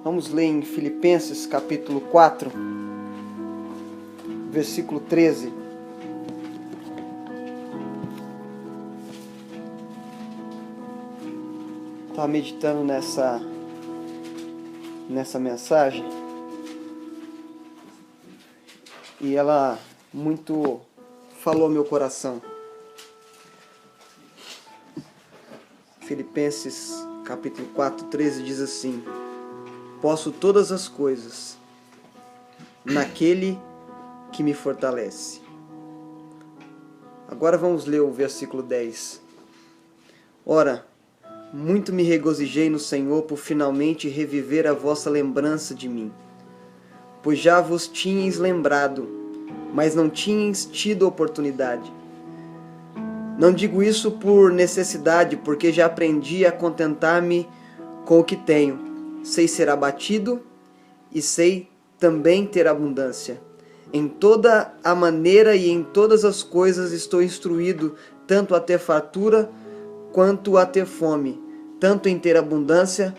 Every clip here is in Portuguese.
Vamos ler em Filipenses capítulo 4, versículo 13. Estava meditando nessa mensagem e ela muito falou ao meu coração. Filipenses capítulo 4, 13 diz assim: posso todas as coisas naquele que me fortalece. Agora vamos ler o versículo 10. Ora, muito me regozijei no Senhor por finalmente reviver a vossa lembrança de mim, pois já vos tinhais lembrado, mas não tinhais tido oportunidade. Não digo isso por necessidade, porque já aprendi a contentar-me com o que tenho. Sei ser abatido e sei também ter abundância. Em toda a maneira e em todas as coisas estou instruído, tanto a ter fartura quanto a ter fome, tanto em ter abundância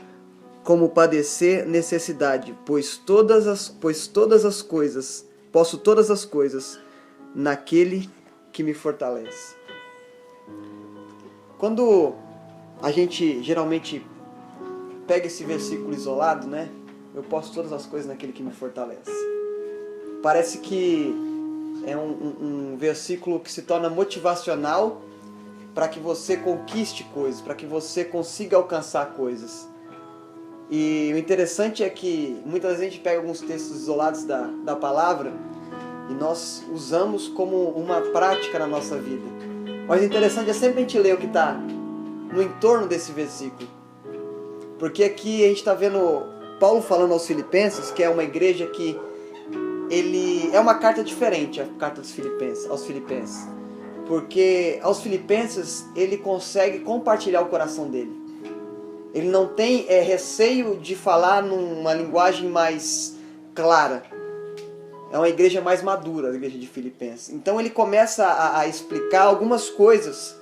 como padecer necessidade, pois todas as coisas, posso todas as coisas naquele que me fortalece. Quando a gente geralmente pega esse versículo isolado, né? Eu posso todas as coisas naquele que me fortalece. Parece que é um versículo que se torna motivacional para que você conquiste coisas, para que você consiga alcançar coisas. E o interessante é que muitas vezes a gente pega alguns textos isolados da palavra e nós usamos como uma prática na nossa vida. Mas o interessante é sempre a gente ler o que está no entorno desse versículo. Porque aqui a gente está vendo Paulo falando aos Filipenses, que é uma igreja que é uma carta diferente, a carta aos Filipenses. Porque aos Filipenses ele consegue compartilhar o coração dele. Ele não tem receio de falar numa linguagem mais clara. É uma igreja mais madura, a igreja de Filipenses. Então ele começa a explicar algumas coisas.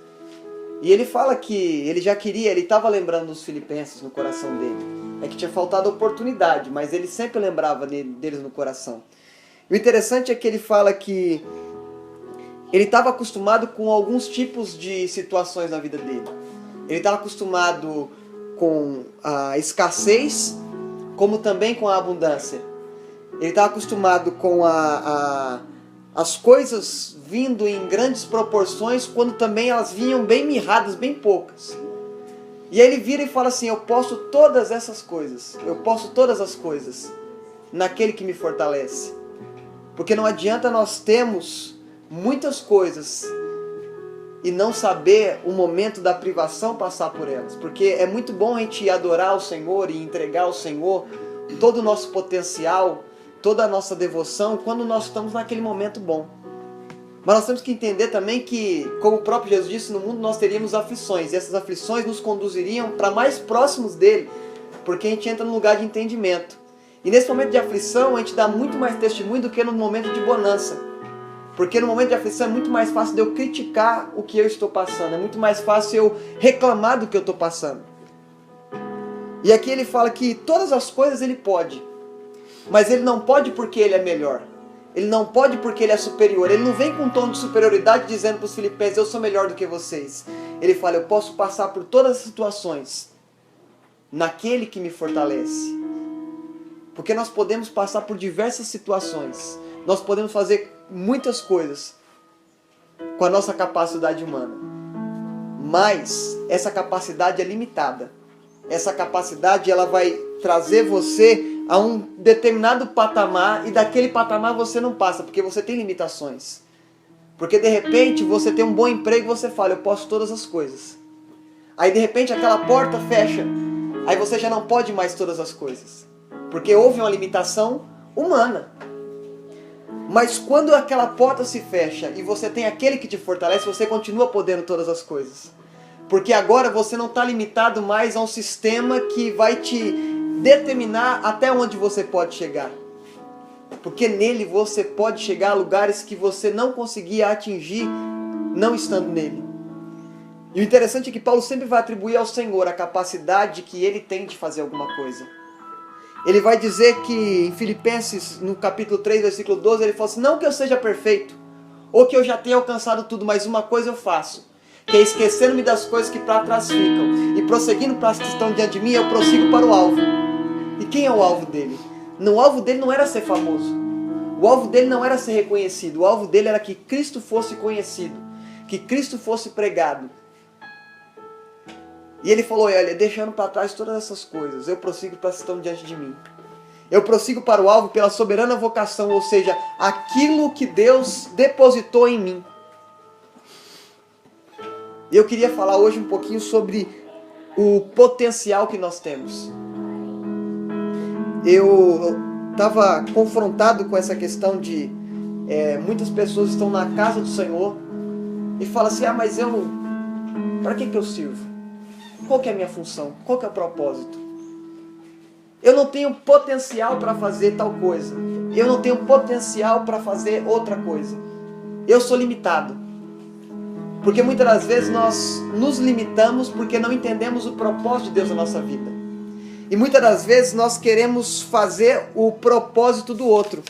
E ele fala que ele estava lembrando dos Filipenses no coração dele. É que tinha faltado oportunidade, mas ele sempre lembrava deles no coração. E o interessante é que ele fala que ele estava acostumado com alguns tipos de situações na vida dele. Ele estava acostumado com a escassez, como também com a abundância. Ele estava acostumado com as coisas vindo em grandes proporções, quando também elas vinham bem mirradas, bem poucas. E aí ele vira e fala assim: eu posso todas essas coisas, eu posso todas as coisas naquele que me fortalece. Porque não adianta nós termos muitas coisas e não saber o momento da privação passar por elas. Porque é muito bom a gente adorar o Senhor e entregar ao Senhor todo o nosso potencial, toda a nossa devoção, quando nós estamos naquele momento bom. Mas nós temos que entender também que, como o próprio Jesus disse, no mundo nós teríamos aflições, e essas aflições nos conduziriam para mais próximos dele, porque a gente entra num lugar de entendimento. E nesse momento de aflição a gente dá muito mais testemunho do que no momento de bonança. Porque no momento de aflição é muito mais fácil de eu criticar o que eu estou passando, é muito mais fácil eu reclamar do que eu estou passando. E aqui ele fala que todas as coisas ele pode, mas ele não pode porque ele é melhor. Ele não pode porque ele é superior. Ele não vem com um tom de superioridade dizendo para os filipenses: eu sou melhor do que vocês. Ele fala: eu posso passar por todas as situações naquele que me fortalece. Porque nós podemos passar por diversas situações. Nós podemos fazer muitas coisas com a nossa capacidade humana. Mas essa capacidade é limitada. Essa capacidade ela vai trazer você a um determinado patamar, e daquele patamar você não passa, porque você tem limitações. Porque de repente você tem um bom emprego e você fala: eu posso todas as coisas. Aí de repente aquela porta fecha, aí você já não pode mais todas as coisas, porque houve uma limitação humana. Mas quando aquela porta se fecha e você tem aquele que te fortalece, você continua podendo todas as coisas. Porque agora você não está limitado mais a um sistema que vai te determinar até onde você pode chegar. Porque nele você pode chegar a lugares que você não conseguia atingir não estando nele. E o interessante é que Paulo sempre vai atribuir ao Senhor a capacidade que ele tem de fazer alguma coisa. Ele vai dizer que em Filipenses, no capítulo 3, versículo 12, ele fala assim: não que eu seja perfeito, ou que eu já tenha alcançado tudo, mas uma coisa eu faço, que é esquecendo-me das coisas que para trás ficam, e prosseguindo para as que estão diante de mim, eu prossigo para o alvo. E quem é o alvo dele? O alvo dele não era ser famoso, o alvo dele não era ser reconhecido, o alvo dele era que Cristo fosse conhecido, que Cristo fosse pregado. E ele falou: olha, deixando para trás todas essas coisas, eu prossigo para as que estão diante de mim. Eu prossigo para o alvo pela soberana vocação, ou seja, aquilo que Deus depositou em mim. E eu queria falar hoje um pouquinho sobre o potencial que nós temos. Eu estava confrontado com essa questão de muitas pessoas estão na casa do Senhor e falam assim: mas para que eu sirvo? Qual que é a minha função? Qual que é o propósito? Eu não tenho potencial para fazer tal coisa. Eu não tenho potencial para fazer outra coisa. Eu sou limitado. Porque muitas das vezes nós nos limitamos porque não entendemos o propósito de Deus na nossa vida. E muitas das vezes nós queremos fazer o propósito do outro.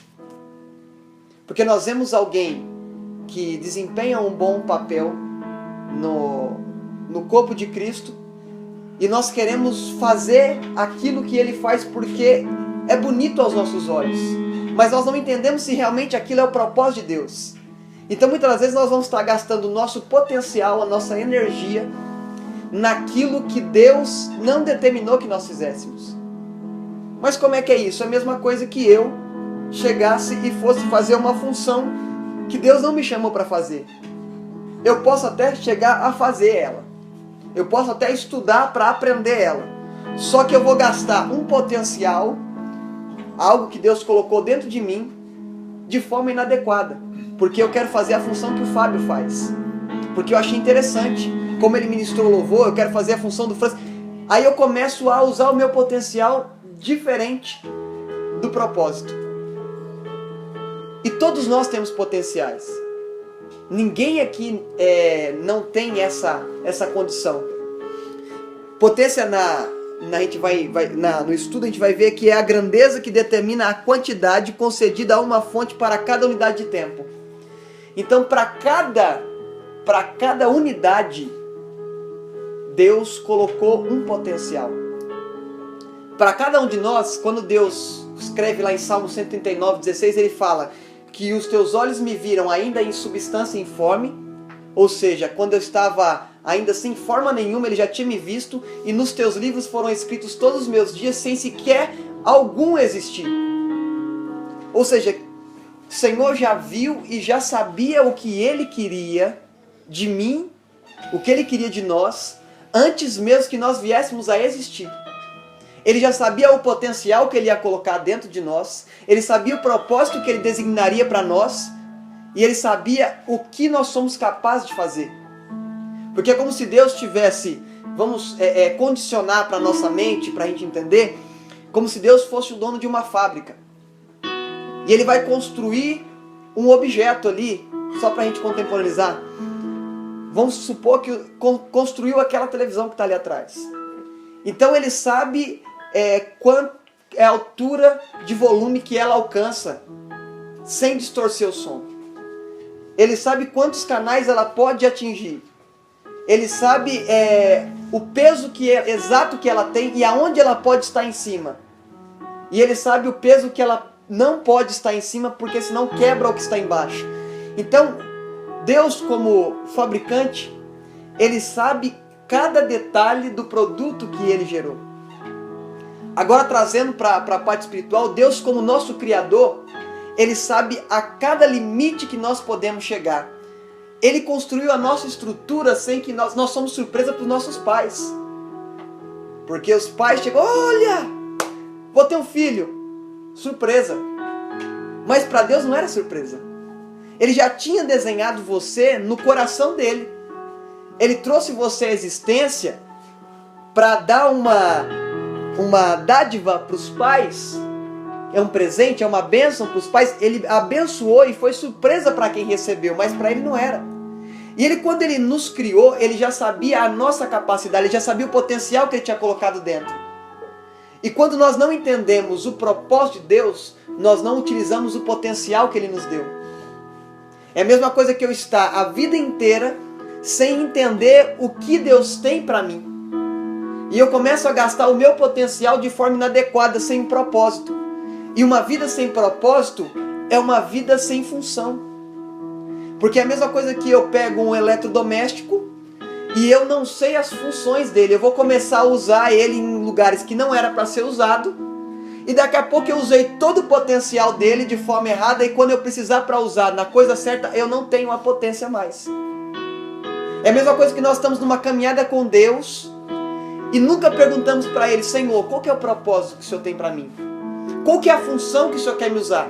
Porque nós vemos alguém que desempenha um bom papel no corpo de Cristo, e nós queremos fazer aquilo que ele faz porque é bonito aos nossos olhos. Mas nós não entendemos se realmente aquilo é o propósito de Deus. Então muitas das vezes nós vamos estar gastando o nosso potencial, a nossa energia, naquilo que Deus não determinou que nós fizéssemos. Mas como é que é isso? É a mesma coisa que eu chegasse e fosse fazer uma função que Deus não me chamou para fazer. Eu posso até chegar a fazer ela. Eu posso até estudar para aprender ela. Só que eu vou gastar um potencial, algo que Deus colocou dentro de mim, de forma inadequada. Porque eu quero fazer a função que o Fábio faz. Porque eu achei interessante. Como ele ministrou louvor, eu quero fazer a função do Francis. Aí eu começo a usar o meu potencial diferente do propósito. E todos nós temos potenciais. Ninguém aqui não tem essa condição. Potência no estudo a gente vai ver que é a grandeza que determina a quantidade concedida a uma fonte para cada unidade de tempo. Então, para cada unidade, Deus colocou um potencial. Para cada um de nós, quando Deus escreve lá em Salmo 139, 16, ele fala que os teus olhos me viram ainda em substância informe, ou seja, quando eu estava ainda sem forma nenhuma, ele já tinha me visto, e nos teus livros foram escritos todos os meus dias sem sequer algum existir. Ou seja, o Senhor já viu e já sabia o que Ele queria de mim, o que Ele queria de nós, antes mesmo que nós viéssemos a existir. Ele já sabia o potencial que Ele ia colocar dentro de nós, Ele sabia o propósito que Ele designaria para nós, e Ele sabia o que nós somos capazes de fazer. Porque é como se Deus tivesse, vamos condicionar para a nossa mente, para a gente entender, como se Deus fosse o dono de uma fábrica. E Ele vai construir um objeto ali, só para a gente contemporaneizar. Vamos supor que construiu aquela televisão que está ali atrás. Então Ele sabe quanto é a altura de volume que ela alcança, sem distorcer o som. Ele sabe quantos canais ela pode atingir. Ele sabe o peso exato que ela tem e aonde ela pode estar em cima. E Ele sabe o peso que ela não pode estar em cima, porque senão quebra o que está embaixo. Então, Deus, como fabricante, Ele sabe cada detalhe do produto que Ele gerou. Agora, trazendo para a parte espiritual, Deus, como nosso Criador, Ele sabe a cada limite que nós podemos chegar. Ele construiu a nossa estrutura sem que nós somos surpresa para os nossos pais. Porque os pais chegam: olha, vou ter um filho. Surpresa. Mas para Deus não era surpresa. Ele já tinha desenhado você no coração dele. Ele trouxe você à existência para dar uma dádiva para os pais. É um presente, é uma bênção para os pais. Ele abençoou e foi surpresa para quem recebeu, mas para ele não era. E Ele, quando Ele nos criou, Ele já sabia a nossa capacidade, Ele já sabia o potencial que Ele tinha colocado dentro. E quando nós não entendemos o propósito de Deus, nós não utilizamos o potencial que Ele nos deu. É a mesma coisa que eu estar a vida inteira sem entender o que Deus tem para mim. E eu começo a gastar o meu potencial de forma inadequada, sem um propósito. E uma vida sem propósito é uma vida sem função. Porque é a mesma coisa que eu pego um eletrodoméstico e eu não sei as funções dele. Eu vou começar a usar ele em lugares que não era para ser usado. E daqui a pouco eu usei todo o potencial dele de forma errada. E quando eu precisar para usar na coisa certa, eu não tenho a potência mais. É a mesma coisa que nós estamos numa caminhada com Deus e nunca perguntamos para Ele: Senhor, qual que é o propósito que o Senhor tem para mim? Qual que é a função que o Senhor quer me usar?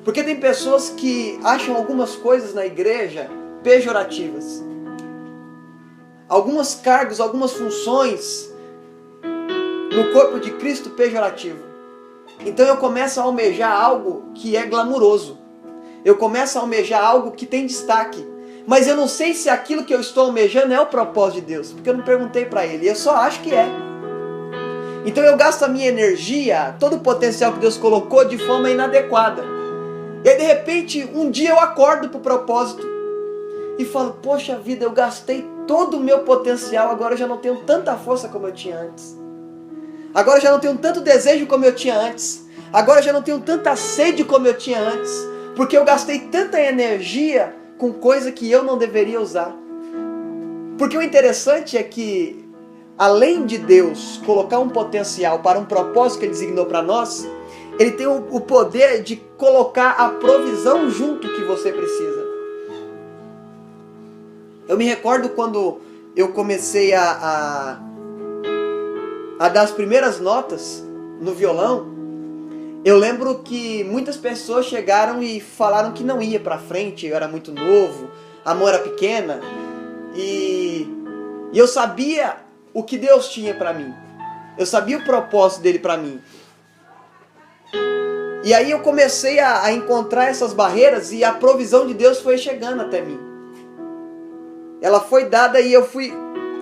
Porque tem pessoas que acham algumas coisas na igreja pejorativas. Alguns cargos, algumas funções no corpo de Cristo pejorativo. Então eu começo a almejar algo que é glamuroso. Eu começo a almejar algo que tem destaque. Mas eu não sei se aquilo que eu estou almejando é o propósito de Deus. Porque eu não perguntei para Ele. Eu só acho que é. Então eu gasto a minha energia, todo o potencial que Deus colocou, de forma inadequada. E aí de repente, um dia eu acordo para o propósito e falo: poxa vida, eu gastei todo o meu potencial, agora eu já não tenho tanta força como eu tinha antes. Agora eu já não tenho tanto desejo como eu tinha antes. Agora eu já não tenho tanta sede como eu tinha antes. Porque eu gastei tanta energia com coisa que eu não deveria usar. Porque o interessante é que, além de Deus colocar um potencial para um propósito que Ele designou para nós, Ele tem o poder de colocar a provisão junto que você precisa. Eu me recordo quando eu comecei a dar as primeiras notas no violão. Eu lembro que muitas pessoas chegaram e falaram que não ia para frente, eu era muito novo, a mão era pequena, e eu sabia o que Deus tinha para mim. Eu sabia o propósito dele para mim. E aí eu comecei a encontrar essas barreiras e a provisão de Deus foi chegando até mim. Ela foi dada e eu fui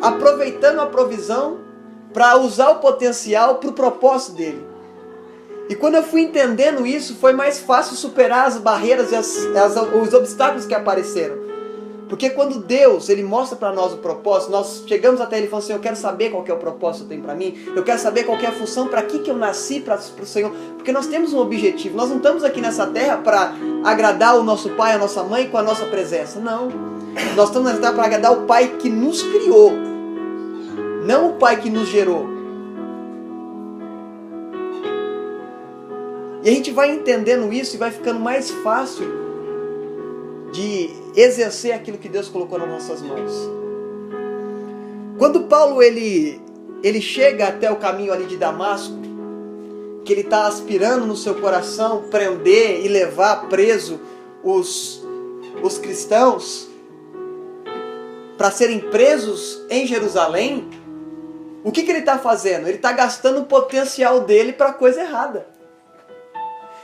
aproveitando a provisão para usar o potencial para o propósito dele. E quando eu fui entendendo isso, foi mais fácil superar as barreiras e os obstáculos que apareceram. Porque quando Deus Ele mostra para nós o propósito, nós chegamos até Ele e falamos assim: eu quero saber qual que é o propósito que tem para mim, eu quero saber qual que é a função, para que eu nasci para o Senhor. Porque nós temos um objetivo, nós não estamos aqui nessa terra para agradar o nosso pai, a nossa mãe com a nossa presença. Não, nós estamos nessa terra para agradar o Pai que nos criou, não o Pai que nos gerou. E a gente vai entendendo isso e vai ficando mais fácil de exercer aquilo que Deus colocou nas nossas mãos. Quando Paulo ele chega até o caminho ali de Damasco, que ele está aspirando no seu coração prender e levar preso os cristãos para serem presos em Jerusalém, o que ele está fazendo? Ele está gastando o potencial dele para coisa errada.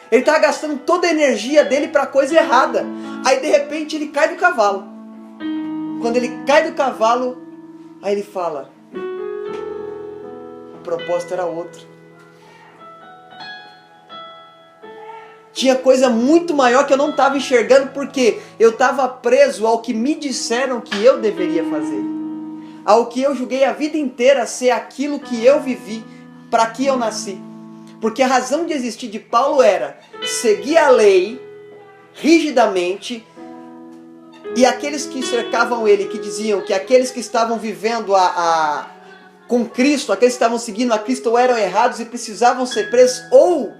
Ele está gastando toda a energia dele para coisa errada. Aí de repente ele cai do cavalo. Quando ele cai do cavalo, aí ele fala: o propósito era outro. Tinha coisa muito maior que eu não estava enxergando, porque eu estava preso ao que me disseram que eu deveria fazer. Ao que eu julguei a vida inteira ser aquilo que eu vivi, para que eu nasci. Porque a razão de existir de Paulo era seguir a lei rigidamente, e aqueles que cercavam ele, que diziam que aqueles que estavam vivendo com Cristo, aqueles que estavam seguindo a Cristo eram errados e precisavam ser presos, ou,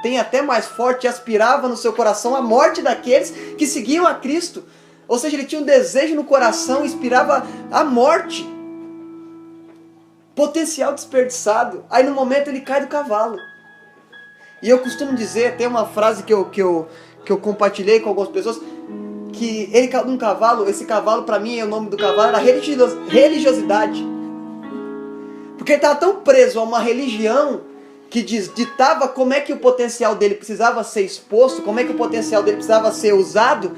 tem até mais forte, aspirava no seu coração a morte daqueles que seguiam a Cristo. Ou seja, ele tinha um desejo no coração, inspirava a morte. Potencial desperdiçado. Aí no momento ele cai do cavalo. E eu costumo dizer, tem uma frase que eu compartilhei com algumas pessoas, que ele caiu num cavalo, esse cavalo para mim, o nome do cavalo era religiosidade. Porque ele estava tão preso a uma religião que ditava como é que o potencial dele precisava ser exposto, como é que o potencial dele precisava ser usado,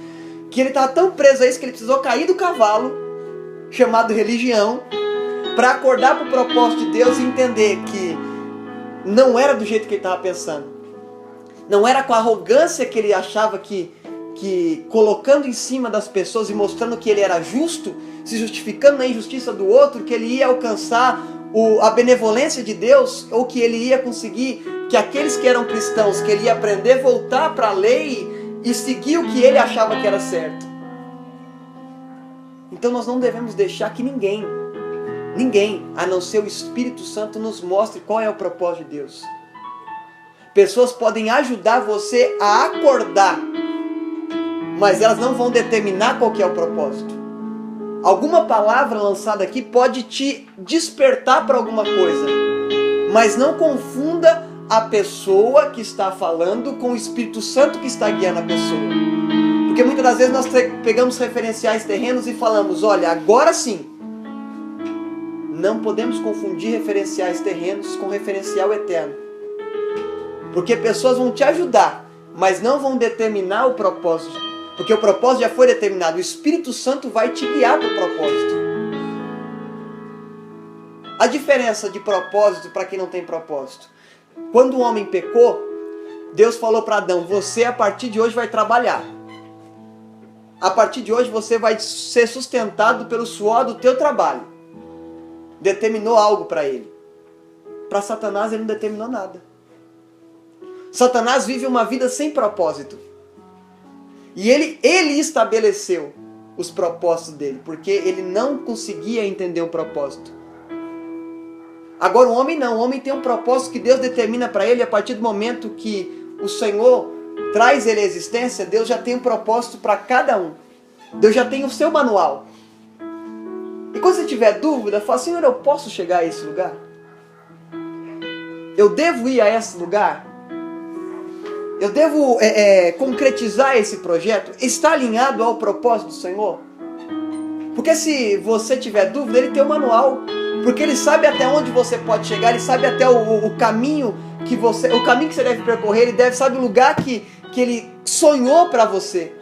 que ele estava tão preso a isso que ele precisou cair do cavalo, chamado religião, para acordar para o propósito de Deus e entender que não era do jeito que ele estava pensando. Não era com a arrogância que ele achava que colocando em cima das pessoas e mostrando que ele era justo, se justificando na injustiça do outro, que ele ia alcançar a benevolência de Deus, ou que ele ia conseguir que aqueles que eram cristãos, que ele ia aprender a voltar para a lei e seguir o que ele achava que era certo. Então nós não devemos deixar que ninguém, a não ser o Espírito Santo, nos mostre qual é o propósito de Deus. Pessoas podem ajudar você a acordar, mas elas não vão determinar qual que é o propósito. Alguma palavra lançada aqui pode te despertar para alguma coisa, mas não confunda a pessoa que está falando com o Espírito Santo que está guiando a pessoa. Porque muitas das vezes nós pegamos referenciais terrenos e falamos, olha, agora sim. Não podemos confundir referenciais terrenos com referencial eterno. Porque pessoas vão te ajudar, mas não vão determinar o propósito. Porque o propósito já foi determinado. O Espírito Santo vai te guiar para o propósito. A diferença de propósito para quem não tem propósito. Quando o homem pecou, Deus falou para Adão, você a partir de hoje vai trabalhar. A partir de hoje você vai ser sustentado pelo suor do teu trabalho. Determinou algo para ele. Para Satanás ele não determinou nada. Satanás vive uma vida sem propósito. E ele estabeleceu os propósitos dele, porque ele não conseguia entender um propósito. Agora o homem não, o homem tem um propósito que Deus determina para ele. A partir do momento que o Senhor traz ele à existência, Deus já tem um propósito para cada um. Deus já tem o seu manual. E quando você tiver dúvida, fala, Senhor, eu posso chegar a esse lugar? Eu devo ir a esse lugar? Eu devo concretizar esse projeto? Está alinhado ao propósito do Senhor? Porque se você tiver dúvida, Ele tem um manual. Porque Ele sabe até onde você pode chegar, Ele sabe até o caminho que você deve percorrer, Ele sabe o lugar que Ele sonhou para você.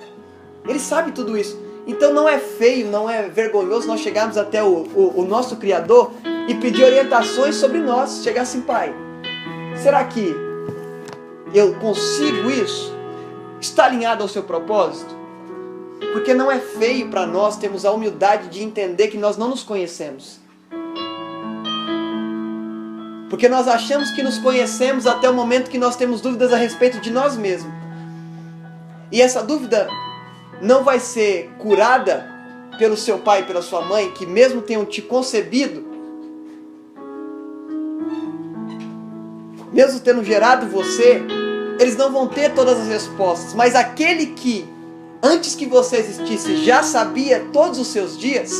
Ele sabe tudo isso. Então não é feio, não é vergonhoso nós chegarmos até o nosso Criador e pedir orientações sobre nós. Chegar assim, Pai, será que eu consigo isso? Está alinhado ao seu propósito? Porque não é feio para nós termos a humildade de entender que nós não nos conhecemos. Porque nós achamos que nos conhecemos até o momento que nós temos dúvidas a respeito de nós mesmos. E essa dúvida não vai ser curada pelo seu pai e pela sua mãe, que mesmo tenham te concebido, mesmo tendo gerado você, eles não vão ter todas as respostas. Mas aquele que, antes que você existisse, já sabia todos os seus dias,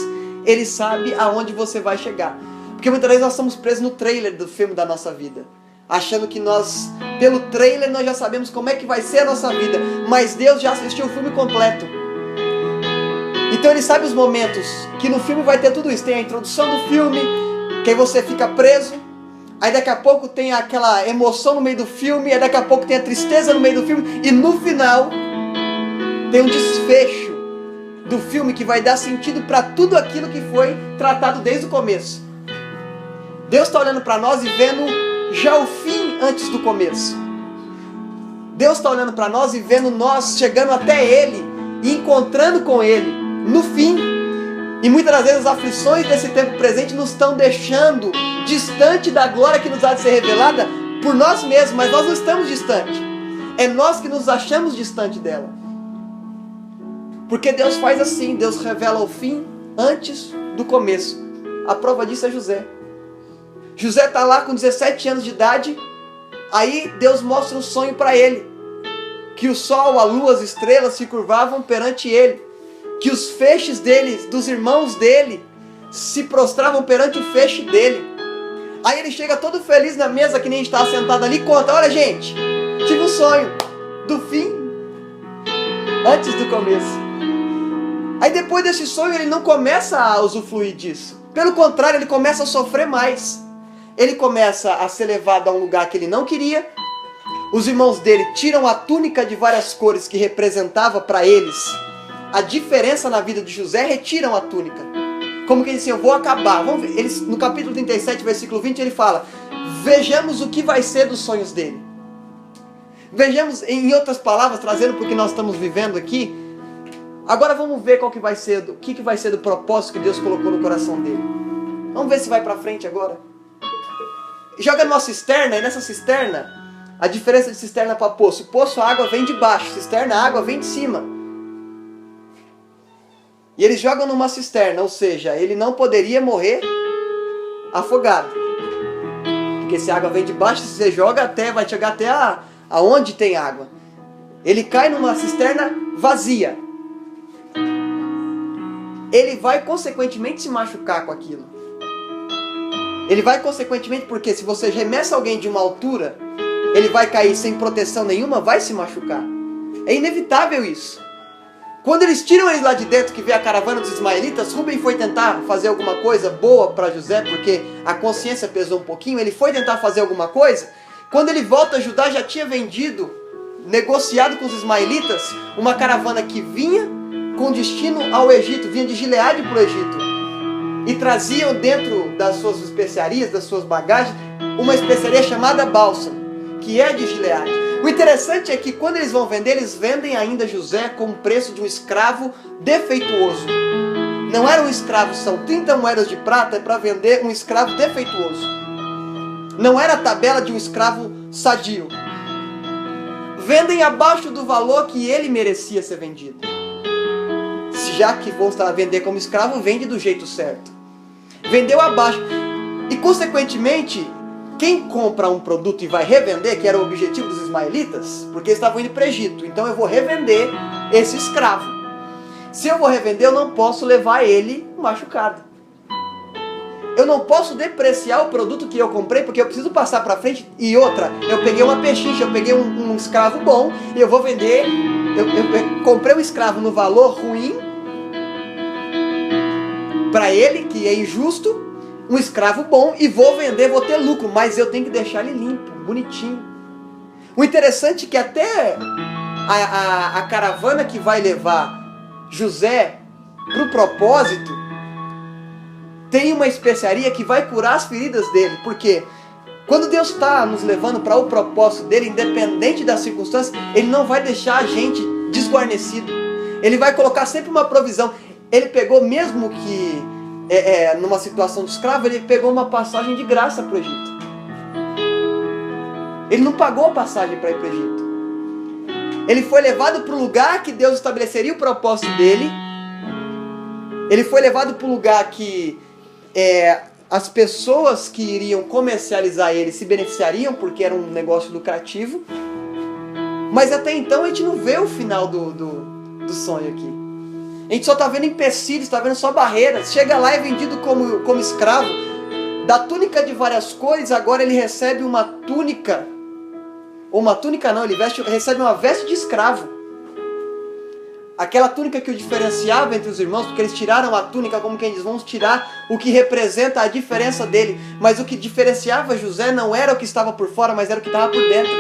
ele sabe aonde você vai chegar. Porque muitas vezes nós estamos presos no trailer do filme da nossa vida, achando que nós, pelo trailer, nós já sabemos como é que vai ser a nossa vida. Mas Deus já assistiu o filme completo. Então Ele sabe os momentos que no filme vai ter tudo isso. Tem a introdução do filme, que aí você fica preso. Aí daqui a pouco tem aquela emoção no meio do filme. Aí daqui a pouco tem a tristeza no meio do filme. E no final tem um desfecho do filme que vai dar sentido para tudo aquilo que foi tratado desde o começo. Deus está olhando para nós e vendo já o fim antes do começo. Deus está olhando para nós e vendo nós chegando até Ele e encontrando com Ele no fim. E muitas das vezes as aflições desse tempo presente nos estão deixando distante da glória que nos há de ser revelada por nós mesmos, mas nós não estamos distantes. É nós que nos achamos distante dela. Porque Deus faz assim, Deus revela o fim antes do começo. A prova disso é José. José está lá com 17 anos de idade, aí Deus mostra um sonho para ele, que o sol, a lua, as estrelas se curvavam perante ele, que os feixes dele, dos irmãos dele, se prostravam perante o feixe dele. Aí ele chega todo feliz na mesa, que nem estava sentado ali, e conta, olha gente, tive um sonho do fim antes do começo. Aí depois desse sonho ele não começa a usufruir disso, pelo contrário, ele começa a sofrer mais. Ele começa a ser levado a um lugar que ele não queria. Os irmãos dele tiram a túnica de várias cores que representava para eles a diferença na vida de José, retiram a túnica. Como que ele disse, eu vou acabar. Vamos ver. No capítulo 37, versículo 20, ele fala vejamos o que vai ser dos sonhos dele. Vejamos, em outras palavras, trazendo para o que nós estamos vivendo aqui. Agora vamos ver qual que vai ser, o que vai ser do propósito que Deus colocou no coração dele. Vamos ver se vai para frente agora. Joga numa cisterna, e nessa cisterna, a diferença de cisterna para poço. Poço, a água vem de baixo, cisterna, a água vem de cima. E eles jogam numa cisterna, ou seja, ele não poderia morrer afogado. Porque se a água vem de baixo, se você joga até, vai chegar até aonde tem água. Ele cai numa cisterna vazia. Ele vai consequentemente se machucar com aquilo. Ele vai consequentemente, porque se você remessa alguém de uma altura, ele vai cair sem proteção nenhuma, vai se machucar. É inevitável isso. Quando eles tiram eles lá de dentro, que vê a caravana dos ismaelitas, Rubem foi tentar fazer alguma coisa boa para José, porque a consciência pesou um pouquinho, ele foi tentar fazer alguma coisa. Quando ele volta, Judá já tinha vendido, negociado com os ismaelitas, uma caravana que vinha com destino ao Egito, vinha de Gileade para o Egito. E traziam dentro das suas especiarias, das suas bagagens, uma especiaria chamada bálsamo, que é de Gileade. O interessante é que quando eles vão vender, eles vendem ainda José com o preço de um escravo defeituoso. Não era um escravo, são 30 moedas de prata para vender um escravo defeituoso. Não era a tabela de um escravo sadio. Vendem abaixo do valor que ele merecia ser vendido. Já que vão vender como escravo, vende do jeito certo. Vendeu abaixo. E consequentemente, quem compra um produto e vai revender, que era o objetivo dos ismaelitas, porque eles estavam indo para o Egito, então eu vou revender esse escravo. Se eu vou revender, eu não posso levar ele machucado. Eu não posso depreciar o produto que eu comprei, porque eu preciso passar para frente. E outra, eu peguei uma pechincha, eu peguei um escravo bom, e eu vou vender. Eu comprei um escravo no valor ruim, para ele, que é injusto, um escravo bom, e vou vender, vou ter lucro, mas eu tenho que deixar ele limpo, bonitinho. O interessante é que até a caravana que vai levar José para o propósito, tem uma especiaria que vai curar as feridas dele, porque quando Deus está nos levando para o propósito dele, independente das circunstâncias, ele não vai deixar a gente desguarnecido, ele vai colocar sempre uma provisão. Ele pegou, mesmo que numa situação de escravo, ele pegou uma passagem de graça para o Egito. Ele não pagou a passagem para ir para o Egito. Ele foi levado para o lugar que Deus estabeleceria o propósito dele. Ele foi levado para o lugar que as pessoas que iriam comercializar ele se beneficiariam, porque era um negócio lucrativo. Mas até então a gente não vê o final do sonho aqui. A gente só está vendo empecilhos, está vendo só barreiras. Chega lá e é vendido como escravo. Da túnica de várias cores, agora ele recebe uma túnica. Ou uma túnica não, ele recebe uma veste de escravo. Aquela túnica que o diferenciava entre os irmãos, porque eles tiraram a túnica, como quem diz, vamos tirar o que representa a diferença dele. Mas o que diferenciava José não era o que estava por fora, mas era o que estava por dentro.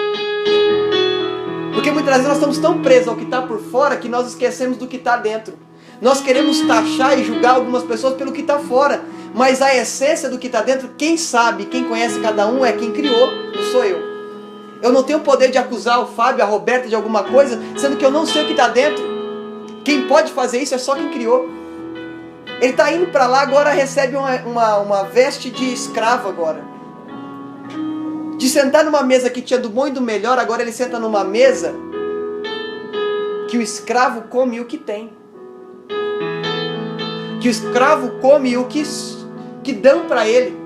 Porque muitas vezes nós estamos tão presos ao que está por fora que nós esquecemos do que está dentro. Nós queremos taxar e julgar algumas pessoas pelo que está fora. Mas a essência do que está dentro, quem sabe, quem conhece cada um é quem criou, não sou eu. Eu não tenho o poder de acusar o Fábio, a Roberta de alguma coisa, sendo que eu não sei o que está dentro. Quem pode fazer isso é só quem criou. Ele está indo para lá, agora recebe uma veste de escravo agora. De sentar numa mesa que tinha do bom e do melhor, agora ele senta numa mesa que o escravo come o que tem. Que o escravo come o que dão para ele.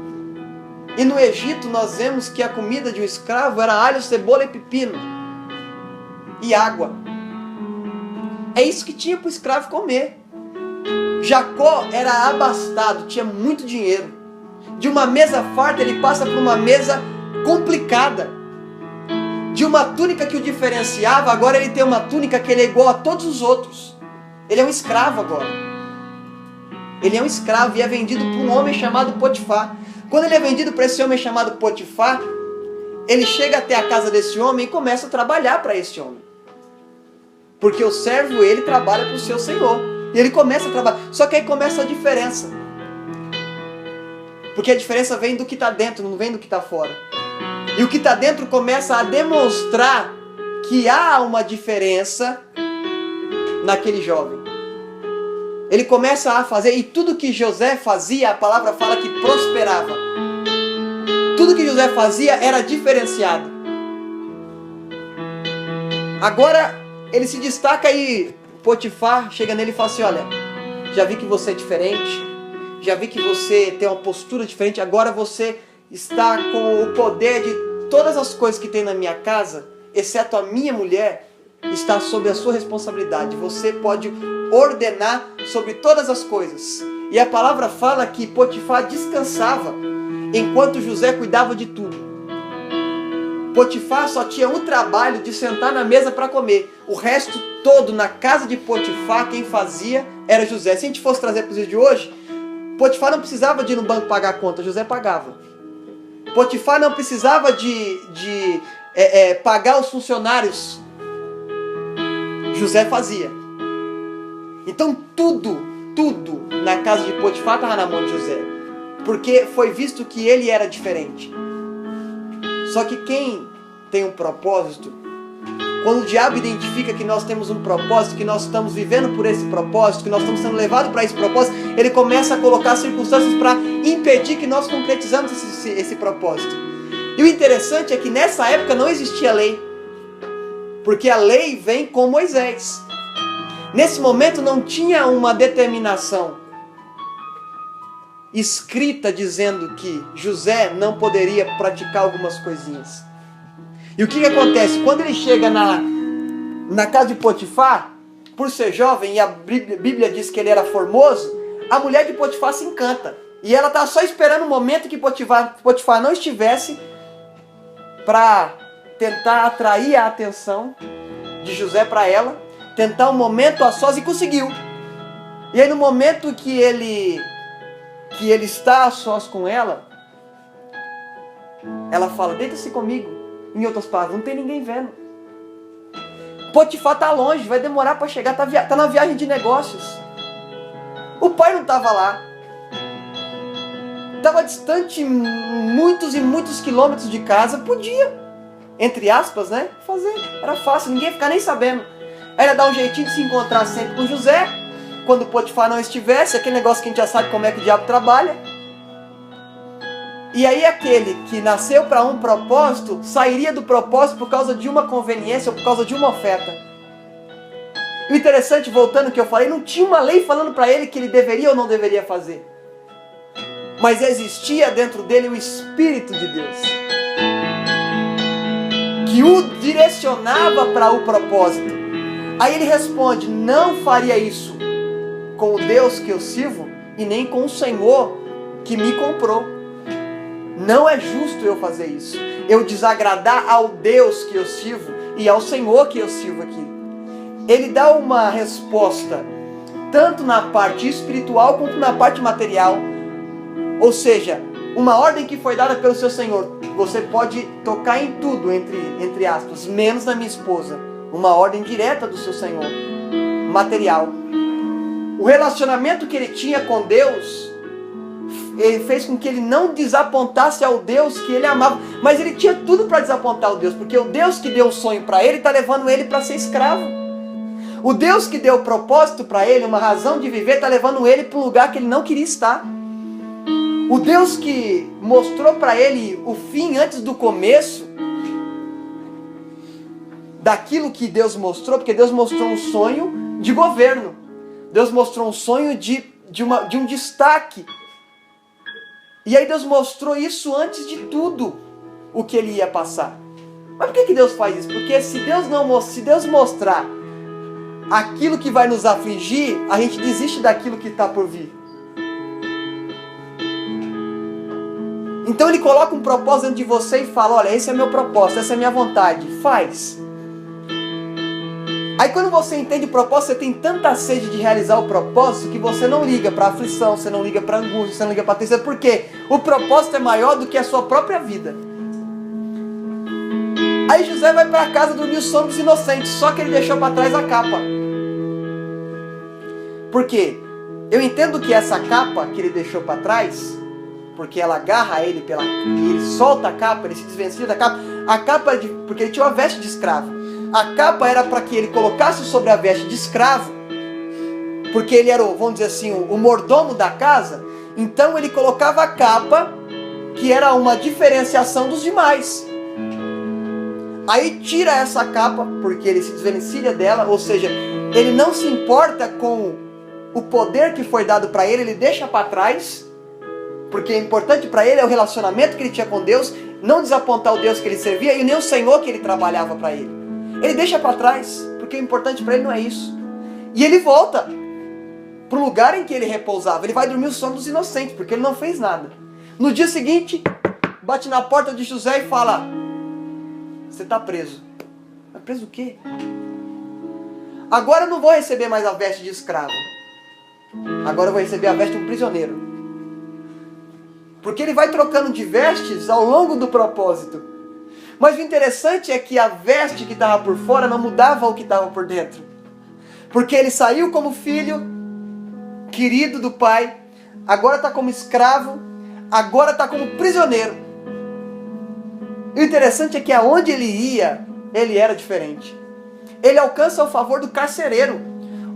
E no Egito nós vemos que a comida de um escravo era alho, cebola e pepino. E água. É isso que tinha para o escravo comer. Jacó era abastado, tinha muito dinheiro. De uma mesa farta ele passa para uma mesa complicada. De uma túnica que o diferenciava, agora ele tem uma túnica que ele é igual a todos os outros. Ele é um escravo agora. Ele é um escravo e é vendido por um homem chamado Potifar. Quando ele é vendido para esse homem chamado Potifar, ele chega até a casa desse homem e começa a trabalhar para esse homem. Porque o servo, ele trabalha para o seu senhor. E ele começa a trabalhar. Só que aí começa a diferença. Porque a diferença vem do que está dentro, não vem do que está fora. E o que está dentro começa a demonstrar que há uma diferença naquele jovem. Ele começa a fazer, e tudo que José fazia, a palavra fala que prosperava. Tudo que José fazia era diferenciado. Agora ele se destaca e Potifar chega nele e fala assim: olha, já vi que você é diferente, já vi que você tem uma postura diferente, agora você está com o poder de todas as coisas que tem na minha casa, exceto a minha mulher, está sob a sua responsabilidade. Você pode ordenar sobre todas as coisas. E a palavra fala que Potifar descansava enquanto José cuidava de tudo. Potifar só tinha o trabalho de sentar na mesa para comer. O resto todo na casa de Potifar, quem fazia era José. Se a gente fosse trazer para os dias de hoje, Potifar não precisava de ir no banco pagar a conta, José pagava. Potifar não precisava de pagar os funcionários, José fazia. Então tudo na casa de Potifar estava na mão de José. Porque foi visto que ele era diferente. Só que quem tem um propósito, quando o diabo identifica que nós temos um propósito, que nós estamos vivendo por esse propósito, que nós estamos sendo levados para esse propósito, ele começa a colocar circunstâncias para impedir que nós concretizamos esse propósito. E o interessante é que nessa época não existia lei. Porque a lei vem com Moisés. Nesse momento não tinha uma determinação escrita dizendo que José não poderia praticar algumas coisinhas. E o que acontece? Quando ele chega na casa de Potifar, por ser jovem, e a Bíblia diz que ele era formoso, a mulher de Potifar se encanta. E ela estava só esperando o momento que Potifar não estivesse para tentar atrair a atenção de José para ela, tentar um momento a sós, e conseguiu. E aí no momento que ele está a sós com ela, ela fala: deita-se comigo. Em outras palavras, não tem ninguém vendo. Potifar está longe, vai demorar para chegar, tá na viagem de negócios. O pai não estava lá. Estava distante muitos e muitos quilômetros de casa. Podia, entre aspas, né, fazer. Era fácil, ninguém ia ficar nem sabendo. Aí ela dá um jeitinho de se encontrar sempre com José. Quando Potifar não estivesse, aquele negócio que a gente já sabe como é que o diabo trabalha. E aí aquele que nasceu para um propósito, sairia do propósito por causa de uma conveniência ou por causa de uma oferta. E o interessante, voltando ao que eu falei, não tinha uma lei falando para ele que ele deveria ou não deveria fazer. Mas existia dentro dele o Espírito de Deus, que o direcionava para o propósito. Aí ele responde: não faria isso com o Deus que eu sirvo e nem com o Senhor que me comprou. Não é justo eu fazer isso. Eu desagradar ao Deus que eu sirvo e ao Senhor que eu sirvo aqui. Ele dá uma resposta tanto na parte espiritual quanto na parte material. Ou seja, uma ordem que foi dada pelo seu Senhor: você pode tocar em tudo, entre aspas, menos na minha esposa. Uma ordem direta do seu Senhor, material. O relacionamento que ele tinha com Deus, ele fez com que ele não desapontasse ao Deus que ele amava. Mas ele tinha tudo para desapontar o Deus, porque o Deus que deu o sonho para ele está levando ele para ser escravo. O Deus que deu o propósito para ele, uma razão de viver, está levando ele para um lugar que ele não queria estar. O Deus que mostrou para ele o fim antes do começo daquilo que Deus mostrou, porque Deus mostrou um sonho de governo. Deus mostrou um sonho de um destaque. E aí Deus mostrou isso antes de tudo o que ele ia passar. Mas por que Deus faz isso? Porque se Deus mostrar aquilo que vai nos afligir, a gente desiste daquilo que está por vir. Então ele coloca um propósito dentro de você e fala: olha, esse é meu propósito, essa é a minha vontade, faz. Aí quando você entende o propósito, você tem tanta sede de realizar o propósito que você não liga para a aflição, você não liga para a angústia, você não liga para a tristeza. Por quê? O propósito é maior do que a sua própria vida. Aí José vai para casa dormir o sono dos inocentes, só que ele deixou para trás a capa. Por quê? Eu entendo que essa capa que ele deixou para trás porque ela agarra ele e ele solta a capa, ele se desvencilha da capa. A capa era porque ele tinha uma veste de escravo. A capa era para que ele colocasse sobre a veste de escravo, porque ele era, vamos dizer assim, o mordomo da casa. Então ele colocava a capa, que era uma diferenciação dos demais. Aí tira essa capa, porque ele se desvencilha dela, ou seja, ele não se importa com o poder que foi dado para ele, ele deixa para trás, porque o importante para ele é o relacionamento que ele tinha com Deus, não desapontar o Deus que ele servia e nem o Senhor que ele trabalhava para ele. Ele deixa para trás, porque o importante para ele não é isso. E ele volta para o lugar em que ele repousava. Ele vai dormir o sono dos inocentes, porque ele não fez nada. No dia seguinte, bate na porta de José e fala: você está preso. Mas preso o quê? Agora eu não vou receber mais a veste de escravo. Agora eu vou receber a veste de um prisioneiro. Porque ele vai trocando de vestes ao longo do propósito. Mas o interessante é que a veste que estava por fora não mudava o que estava por dentro. Porque ele saiu como filho querido do pai, agora está como escravo, agora está como prisioneiro. E o interessante é que aonde ele ia, ele era diferente. Ele alcança o favor do carcereiro.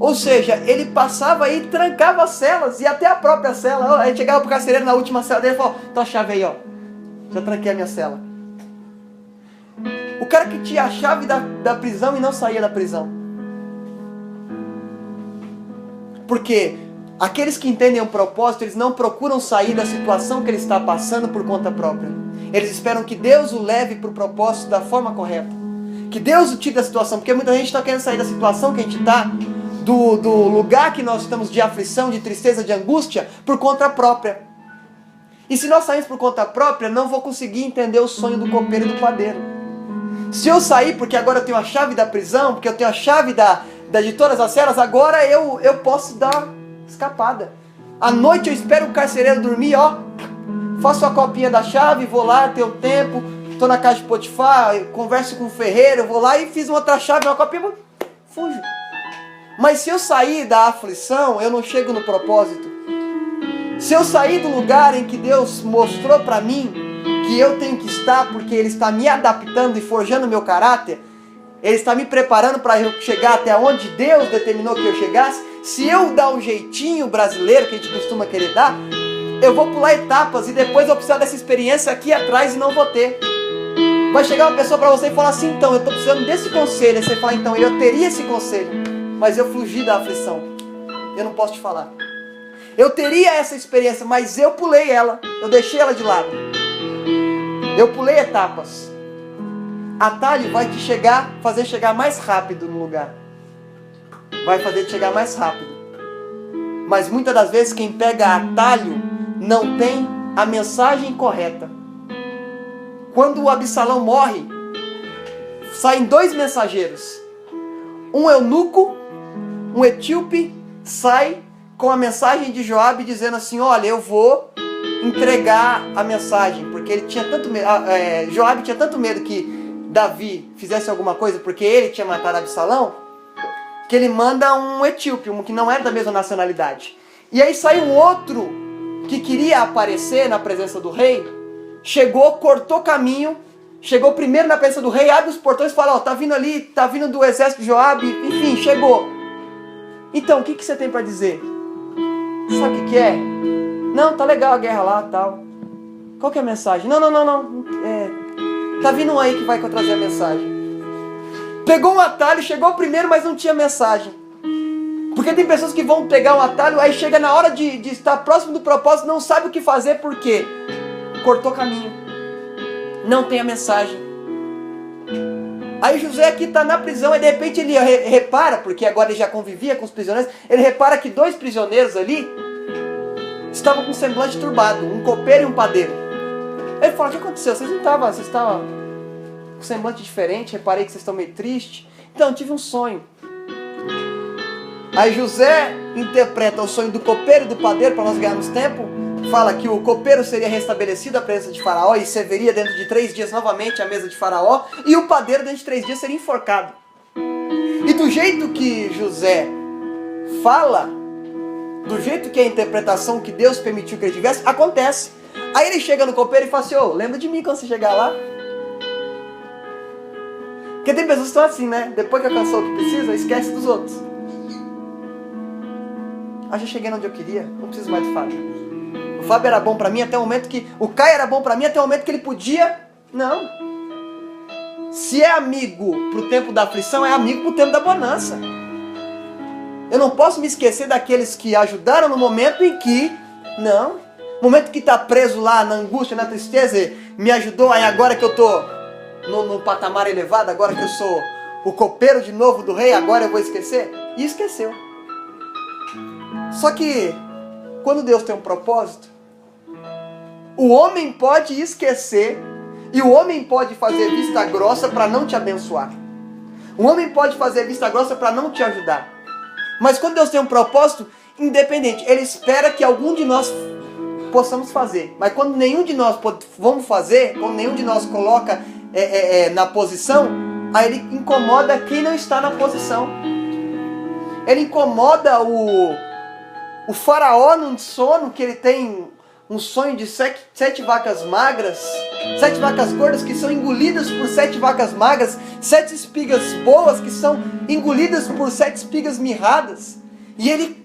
Ou seja, ele passava e trancava as celas, e até a própria cela. Aí chegava pro carcereiro na última cela dele e falou: tua chave aí, ó. Já tranquei a minha cela. O cara que tinha a chave da prisão e não saía da prisão. Porque aqueles que entendem o propósito, eles não procuram sair da situação que ele está passando por conta própria. Eles esperam que Deus o leve para o propósito da forma correta. Que Deus o tire da situação. Porque muita gente está querendo sair da situação que a gente está, do lugar que nós estamos de aflição, de tristeza, de angústia, por conta própria. E se nós saímos por conta própria, não vou conseguir entender o sonho do copeiro e do padeiro. Se eu sair porque agora eu tenho a chave da prisão, porque eu tenho a chave de todas as celas, agora eu posso dar escapada. À noite eu espero o carcereiro dormir, ó, faço a copinha da chave, vou lá, tenho tempo, estou na casa de Potifar, converso com o ferreiro, vou lá e fiz uma outra chave, uma copinha, fujo. Mas se eu sair da aflição, eu não chego no propósito. Se eu sair do lugar em que Deus mostrou para mim que eu tenho que estar, porque Ele está me adaptando e forjando o meu caráter, Ele está me preparando para eu chegar até onde Deus determinou que eu chegasse. Se eu dar um jeitinho brasileiro que a gente costuma querer dar, eu vou pular etapas e depois eu vou precisar dessa experiência aqui atrás e não vou ter. Vai chegar uma pessoa para você e falar assim: então, eu estou precisando desse conselho. Aí você fala: então, eu teria esse conselho, mas eu fugi da aflição. Eu não posso te falar. Eu teria essa experiência, mas eu pulei ela. Eu deixei ela de lado. Eu pulei etapas. Atalho vai te fazer chegar mais rápido no lugar. Vai fazer te chegar mais rápido. Mas muitas das vezes quem pega atalho não tem a mensagem correta. Quando o Absalão morre, saem 2 mensageiros. Um eunuco, um etíope, sai com a mensagem de Joabe dizendo assim: olha, eu vou entregar a mensagem, porque ele tinha tanto medo, Joabe tinha tanto medo que Davi fizesse alguma coisa, porque ele tinha matado Absalão, que ele manda um etíope, um que não era da mesma nacionalidade. E aí sai um outro que queria aparecer na presença do rei, chegou, cortou caminho, chegou primeiro na presença do rei, abre os portões e fala: ó, tá vindo ali, tá vindo do exército de Joabe, enfim, chegou. Então, o que você tem para dizer? Sabe o que é? Não, tá legal a guerra lá, tal. Qual que é a mensagem? Não. Tá vindo um aí que vai trazer a mensagem. Pegou um atalho, chegou primeiro, mas não tinha mensagem. Porque tem pessoas que vão pegar um atalho, aí chega na hora de estar próximo do propósito, não sabe o que fazer, por quê? Cortou caminho. Não tem a mensagem. Aí José aqui está na prisão e de repente ele repara, porque agora ele já convivia com os prisioneiros, ele repara que 2 prisioneiros ali estavam com um semblante turbado, um copeiro e um padeiro. Ele fala: o que aconteceu? Vocês estavam com semblante diferente, reparei que vocês estão meio tristes. Então, tive um sonho. Aí José interpreta o sonho do copeiro e do padeiro para nós ganharmos tempo. Fala que o copeiro seria restabelecido à presença de Faraó e serviria dentro de 3 dias novamente à mesa de Faraó, e o padeiro dentro de 3 dias seria enforcado. E do jeito que José fala, do jeito que a interpretação que Deus permitiu que ele tivesse, acontece. Aí ele chega no copeiro e fala assim, ô, lembra de mim quando você chegar lá? Porque tem pessoas que estão assim, né? Depois que alcançou o que precisa, esquece dos outros. Já cheguei onde eu queria, não preciso mais do Fábio. O Fábio era bom pra mim até o momento que... O Caio era bom pra mim até o momento que ele podia... Não. Se é amigo pro tempo da aflição, é amigo pro tempo da bonança. Eu não posso me esquecer daqueles que ajudaram no momento em que... Não. No momento que tá preso lá na angústia, na tristeza, me ajudou, aí agora que eu tô no patamar elevado, agora que eu sou o copeiro de novo do rei, agora eu vou esquecer? E esqueceu. Só que, quando Deus tem um propósito, o homem pode esquecer e o homem pode fazer vista grossa para não te abençoar. O homem pode fazer vista grossa para não te ajudar. Mas quando Deus tem um propósito, independente, Ele espera que algum de nós possamos fazer. Mas quando nenhum de nós vamos fazer, quando nenhum de nós coloca na posição, aí Ele incomoda quem não está na posição. Ele incomoda o faraó num sono, que ele tem um sonho de 7 vacas magras, 7 vacas gordas que são engolidas por 7 vacas magras, 7 espigas boas que são engolidas por 7 espigas mirradas. E ele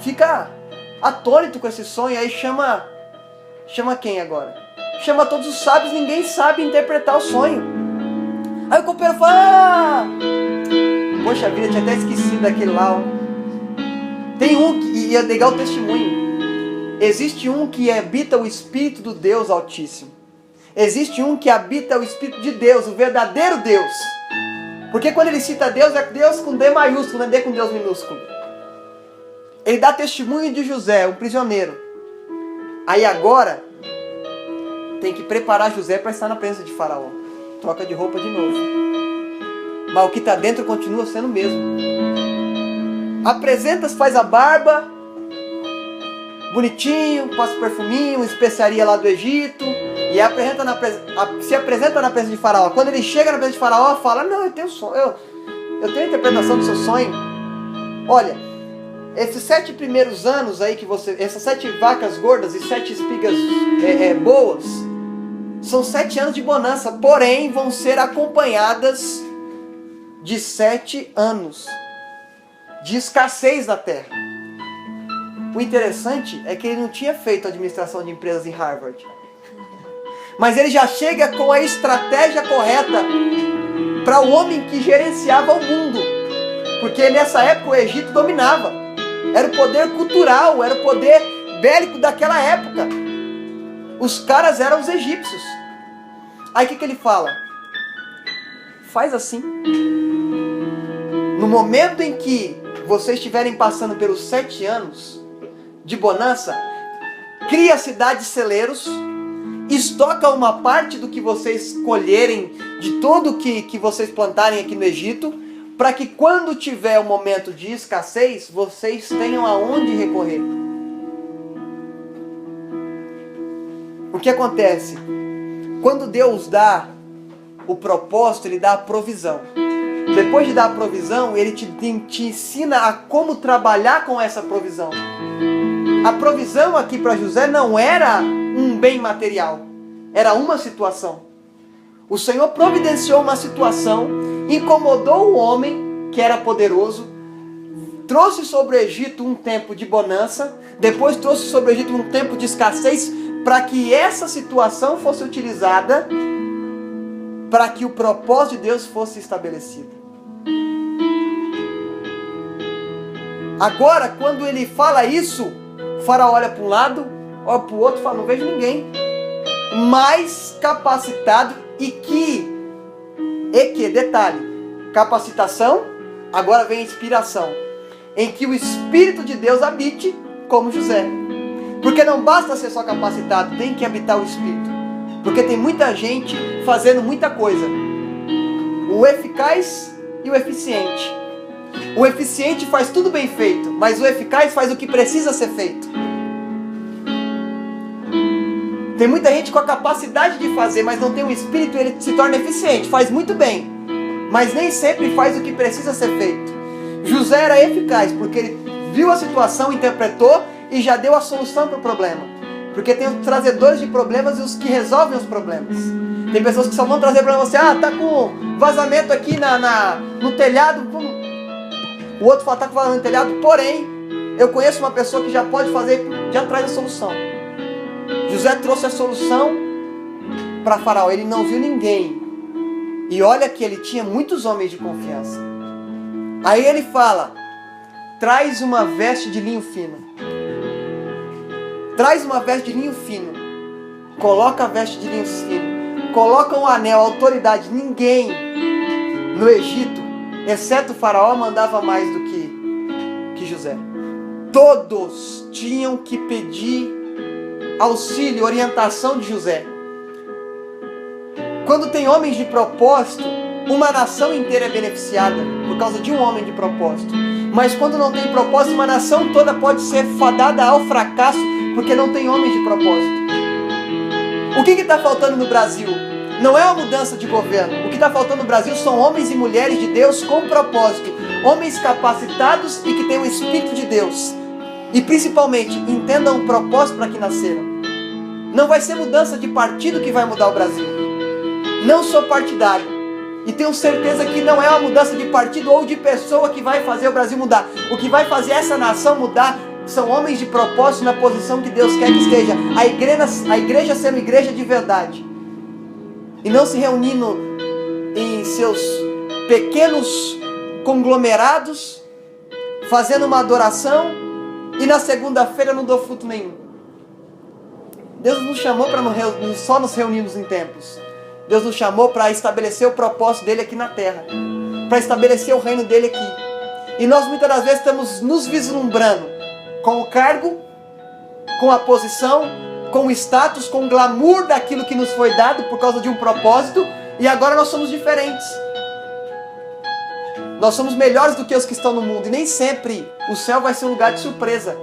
fica atônito com esse sonho, aí chama quem agora? Chama todos os sábios, ninguém sabe interpretar o sonho. Aí o copeiro fala, poxa vida, tinha até esquecido daquele lá, ó. Tem um, e é legal o testemunho, existe um que habita o Espírito do Deus Altíssimo. Existe um que habita o Espírito de Deus, o verdadeiro Deus. Porque quando ele cita Deus, é Deus com D maiúsculo, não é D com Deus minúsculo. Ele dá testemunho de José, um prisioneiro. Aí agora, tem que preparar José para estar na presença de Faraó. Troca de roupa de novo. Mas o que está dentro continua sendo o mesmo. Apresenta-se, faz a barba, bonitinho, passa o perfuminho, uma especiaria lá do Egito, e se apresenta na presença de Faraó. Quando ele chega na presença de Faraó, fala, não, eu tenho sonho, eu tenho a interpretação do seu sonho. Olha, esses 7 primeiros anos aí que essas 7 vacas gordas e 7 espigas boas, são 7 anos de bonança, porém vão ser acompanhadas de 7 anos de escassez na terra. O interessante é que ele não tinha feito administração de empresas em Harvard. Mas ele já chega com a estratégia correta para o homem que gerenciava o mundo. Porque nessa época o Egito dominava. Era o poder cultural, era o poder bélico daquela época. Os caras eram os egípcios. Aí o que ele fala? Faz assim. No momento em que vocês estiverem passando pelos 7 anos de bonança, cria cidades celeiros, estoca uma parte do que vocês colherem, de tudo que vocês plantarem aqui no Egito, para que quando tiver um momento de escassez, vocês tenham aonde recorrer. O que acontece? Quando Deus dá o propósito, Ele dá a provisão. Depois de dar a provisão, Ele te ensina a como trabalhar com essa provisão. A provisão aqui para José não era um bem material, era uma situação. O Senhor providenciou uma situação, incomodou o homem que era poderoso, trouxe sobre o Egito um tempo de bonança, depois trouxe sobre o Egito um tempo de escassez, para que essa situação fosse utilizada para que o propósito de Deus fosse estabelecido. Agora, quando ele fala isso, o Faraó olha para um lado, olha para o outro e fala, não vejo ninguém mais capacitado detalhe, capacitação, agora vem inspiração, em que o Espírito de Deus habite como José. Porque não basta ser só capacitado, tem que habitar o Espírito. Porque tem muita gente fazendo muita coisa. O eficaz e o eficiente. O eficiente faz tudo bem feito, mas o eficaz faz o que precisa ser feito. Tem muita gente com a capacidade de fazer, mas não tem um espírito, ele se torna eficiente, faz muito bem, mas nem sempre faz o que precisa ser feito. José era eficaz, porque ele viu a situação, interpretou e já deu a solução para o problema. Porque tem os trazedores de problemas e os que resolvem os problemas. Tem pessoas que só vão trazer problema você, tá com vazamento aqui no telhado. O outro fala, tá com vazamento no telhado, porém, eu conheço uma pessoa que já pode fazer, já traz a solução. José trouxe a solução para Faraó, ele não viu ninguém. E olha que ele tinha muitos homens de confiança. Aí ele fala, traz uma veste de linho fino. Traz uma veste de linho fino. Coloca a veste de linho fino. Coloca um anel, autoridade. Ninguém no Egito, exceto o Faraó, mandava mais do que José. Todos tinham que pedir auxílio, orientação de José. Quando tem homens de propósito, uma nação inteira é beneficiada por causa de um homem de propósito. Mas quando não tem propósito, uma nação toda pode ser fadada ao fracasso porque não tem homens de propósito. O que está faltando no Brasil? Não é uma mudança de governo. O que está faltando no Brasil são homens e mulheres de Deus com propósito. Homens capacitados e que têm o Espírito de Deus. E principalmente, entendam o propósito para que nasceram. Não vai ser mudança de partido que vai mudar o Brasil. Não sou partidário. E tenho certeza que não é uma mudança de partido ou de pessoa que vai fazer o Brasil mudar. O que vai fazer essa nação mudar são homens de propósito na posição que Deus quer que esteja. A igreja sendo igreja de verdade. E não se reunindo em seus pequenos conglomerados, fazendo uma adoração, e na segunda-feira não dou fruto nenhum. Deus nos chamou para só nos reunirmos em templos. Deus nos chamou para estabelecer o propósito dele aqui na terra. Para estabelecer o reino dele aqui. E nós muitas das vezes estamos nos vislumbrando com o cargo, com a posição, com o status, com o glamour daquilo que nos foi dado por causa de um propósito. E agora nós somos diferentes. Nós somos melhores do que os que estão no mundo. E nem sempre o céu vai ser um lugar de surpresa.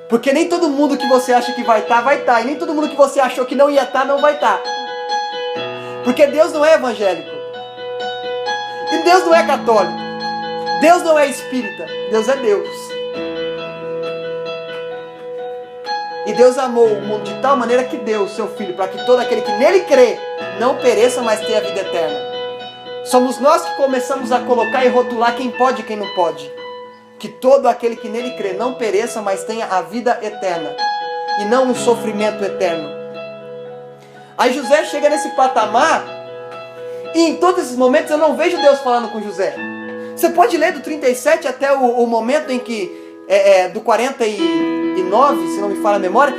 Porque nem todo mundo que você acha que vai estar, vai estar. E nem todo mundo que você achou que não ia estar, não vai estar. Porque Deus não é evangélico. E Deus não é católico. Deus não é espírita. Deus é Deus. E Deus amou o mundo de tal maneira que deu o seu Filho, para que todo aquele que nele crê não pereça, mas tenha a vida eterna. Somos nós que começamos a colocar e rotular quem pode e quem não pode. Que todo aquele que nele crê não pereça, mas tenha a vida eterna. E não um sofrimento eterno. Aí José chega nesse patamar, e em todos esses momentos eu não vejo Deus falando com José. Você pode ler do 37 até o momento em que, do 49, se não me falha a memória,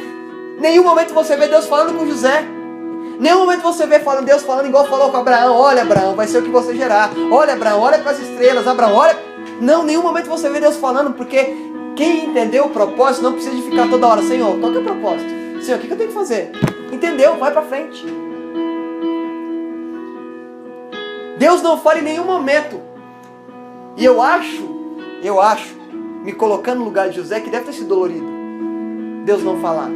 nenhum momento você vê Deus falando com José. Nenhum momento você vê Deus falando igual falou com Abraão. Olha, Abraão, vai ser o que você gerar. Olha, Abraão, olha para as estrelas. Abraão, olha. Não, nenhum momento você vê Deus falando, porque quem entendeu o propósito não precisa de ficar toda hora. Senhor, qual que é o propósito? Senhor, o que eu tenho que fazer? Entendeu? Vai para frente. Deus não fala em nenhum momento. E eu acho, me colocando no lugar de José, que deve ter sido dolorido Deus não falar.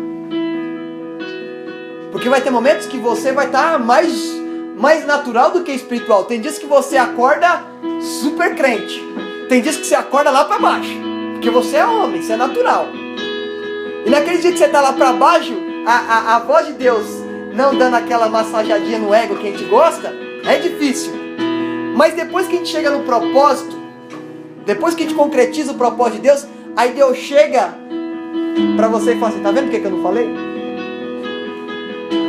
Porque vai ter momentos que você vai estar mais natural do que espiritual. Tem dias que você acorda super crente. Tem dias que você acorda lá para baixo. Porque você é homem, você é natural. E naquele dia que você está lá para baixo, a voz de Deus não dando aquela massageadinha no ego que a gente gosta, é difícil. Mas depois que a gente chega no propósito, depois que a gente concretiza o propósito de Deus, aí Deus chega para você e fala assim, tá vendo o que eu não falei?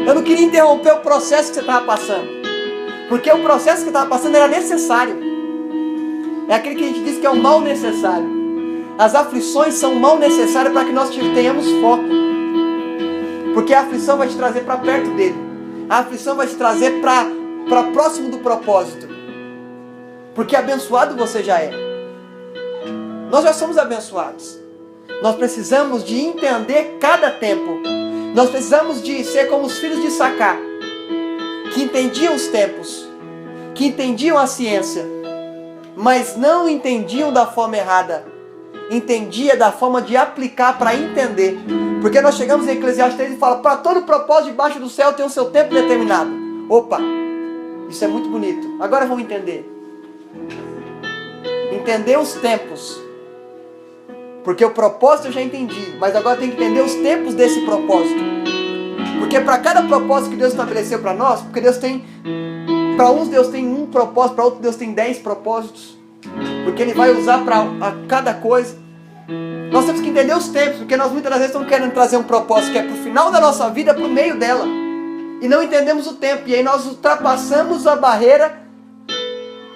Eu não queria interromper o processo que você estava passando. Porque o processo que você estava passando era necessário. É aquele que a gente diz que é o mal necessário. As aflições são o mal necessário para que nós tenhamos foco. Porque a aflição vai te trazer para perto dele. A aflição vai te trazer para próximo do propósito. Porque abençoado você já é. Nós já somos abençoados. Nós precisamos de entender cada tempo. Nós precisamos de ser como os filhos de Issacar, que entendiam os tempos, que entendiam a ciência, mas não entendiam da forma errada. Entendia da forma de aplicar para entender. Porque nós chegamos em Eclesiastes 3 e fala, para todo propósito debaixo do céu tem o seu tempo determinado. Opa, isso é muito bonito. Agora vamos entender. Entender os tempos Porque o propósito eu já entendi, mas agora eu tenho que entender os tempos desse propósito. Porque para cada propósito que Deus estabeleceu para nós, porque Deus tem, para uns Deus tem um propósito, para outros Deus tem 10 propósitos, porque Ele vai usar para cada coisa. Nós temos que entender os tempos, porque nós muitas das vezes estamos querendo trazer um propósito que é para o final da nossa vida, para o meio dela, e não entendemos o tempo, e aí nós ultrapassamos a barreira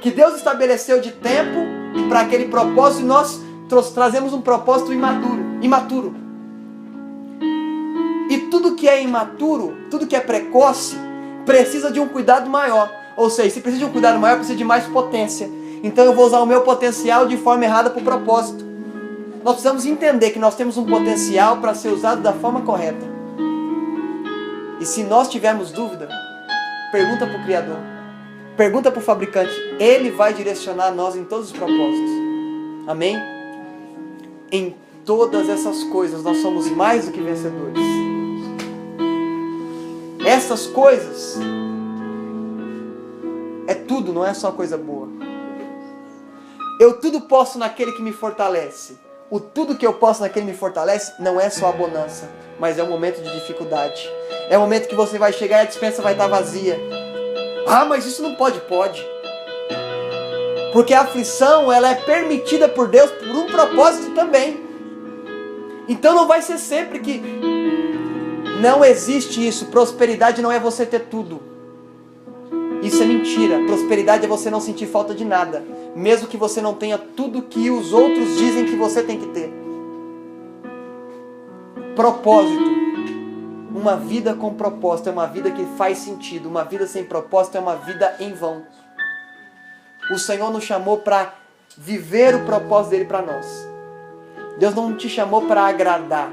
que Deus estabeleceu de tempo para aquele propósito, e nós trazemos um propósito imaturo. E tudo que é imaturo, tudo que é precoce, precisa de um cuidado maior. Ou seja, se precisa de um cuidado maior, precisa de mais potência. Então eu vou usar o meu potencial de forma errada para o propósito. Nós precisamos entender que nós temos um potencial para ser usado da forma correta. E se nós tivermos dúvida, pergunta para o Criador. Pergunta para o fabricante. Ele vai direcionar nós em todos os propósitos. Amém? Em todas essas coisas nós somos mais do que vencedores. Essas coisas é tudo, não é só coisa boa. Eu tudo posso naquele que me fortalece. O tudo que eu posso naquele que me fortalece não é só a bonança, mas é um momento de dificuldade. É o momento que você vai chegar e a despensa vai estar vazia. Ah, mas isso não pode. Pode. Porque a aflição, ela é permitida por Deus por um propósito também. Então não vai ser sempre que... Não existe isso. Prosperidade não é você ter tudo. Isso é mentira. Prosperidade é você não sentir falta de nada. Mesmo que você não tenha tudo que os outros dizem que você tem que ter. Propósito. Uma vida com propósito é uma vida que faz sentido. Uma vida sem propósito é uma vida em vão. O Senhor nos chamou para viver o propósito dele para nós. Deus não te chamou para agradar